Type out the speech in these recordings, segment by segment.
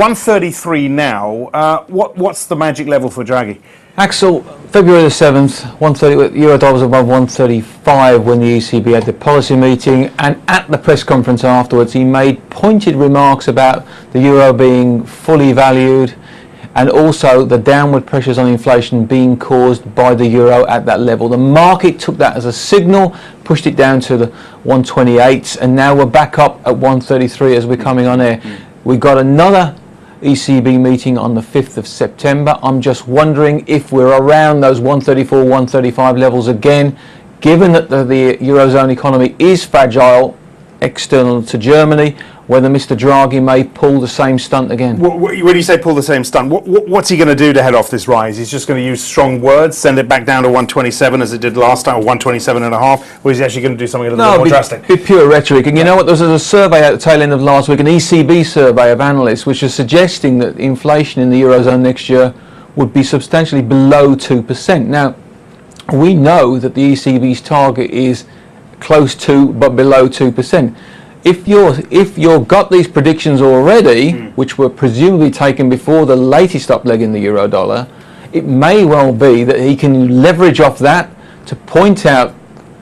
133 now. What's the magic level for Draghi? Axel, February the 7th, 130, euro dollar was above 135 when the ECB had the policy meeting, and at the press conference afterwards he made pointed remarks about the euro being fully valued and also the downward pressures on inflation being caused by the euro at that level. The market took that as a signal, pushed it down to the 128s, and now we're back up at 133 as we're coming on air. We've got another ECB meeting on the 5th of September. I'm just wondering if we're around those 134, 135 levels again, given that the Eurozone economy is fragile, external to Germany, whether Mr. Draghi may pull the same stunt again. When you say pull the same stunt, what's he going to do to head off this rise? He's just going to use strong words, send it back down to 127 as it did last time, or 127 and a half, or is he actually going to do something a little bit more drastic? No, pure rhetoric. And you know what, there was a survey at the tail end of last week, an ECB survey of analysts, which is suggesting that inflation in the Eurozone next year would be substantially below 2%. Now, we know that the ECB's target is close to but below 2%. If you've got these predictions already, which were presumably taken before the latest up leg in the euro dollar, it may well be that he can leverage off that to point out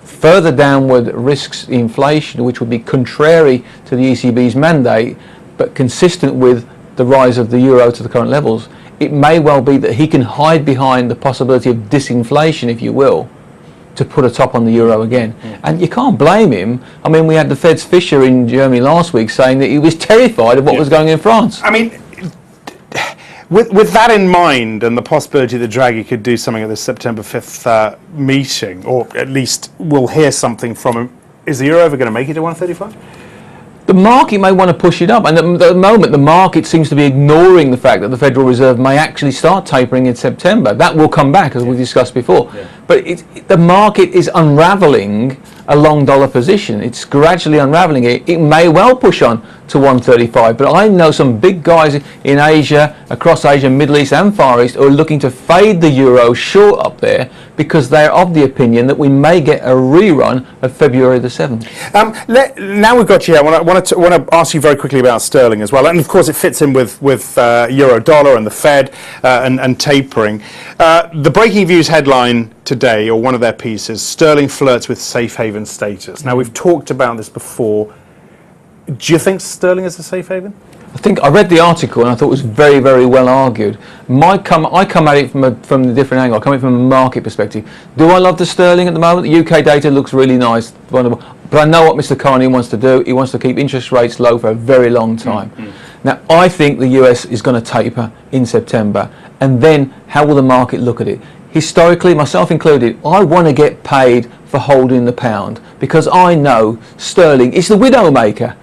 further downward risks in inflation, which would be contrary to the ECB's mandate, but consistent with the rise of the euro to the current levels. It may well be that he can hide behind the possibility of disinflation, if you will, to put a top on the euro again. And you can't blame him. I mean, we had the Fed's Fisher in Germany last week saying that he was terrified of what was going on in France. I mean, with that in mind and the possibility that Draghi could do something at the September 5th meeting, or at least we'll hear something from him, is the euro ever going to make it to 135? The market may want to push it up, and at the moment the market seems to be ignoring the fact that the Federal Reserve may actually start tapering in September. That will come back, as we discussed before. But the market is unravelling a long dollar position. It's gradually unravelling it. It may well push on to 135, but I know some big guys in Asia, across Asia, Middle East and Far East, who are looking to fade the euro short up there because they're of the opinion that we may get a rerun of February the 7th. Now we've got you here, I want to ask you very quickly about sterling as well, and of course it fits in with euro dollar and the Fed and tapering. The Breaking Views headline today, or one of their pieces, sterling flirts with safe haven status. Now we've talked about this before. Do you think sterling is a safe haven? I read the article and I thought it was very, very well argued. I come at it from a different angle. I come at it from a market perspective. Do I love the sterling at the moment? The UK data looks really nice, wonderful. But I know what Mr. Carney wants to do. He wants to keep interest rates low for a very long time. Now, I think the US is going to taper in September. And then how will the market look at it? Historically, myself included, I want to get paid for holding the pound because I know sterling is the widow maker.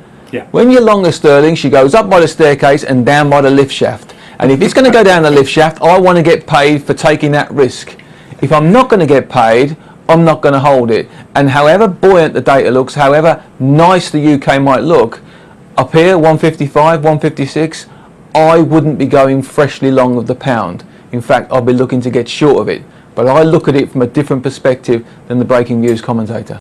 When you're long a sterling, she goes up by the staircase and down by the lift shaft. And if it's going to go down the lift shaft, I want to get paid for taking that risk. If I'm not going to get paid, I'm not going to hold it. And however buoyant the data looks, however nice the UK might look, up here, 155, 156, I wouldn't be going freshly long of the pound. In fact, I'll be looking to get short of it. But I look at it from a different perspective than the Breaking Views commentator.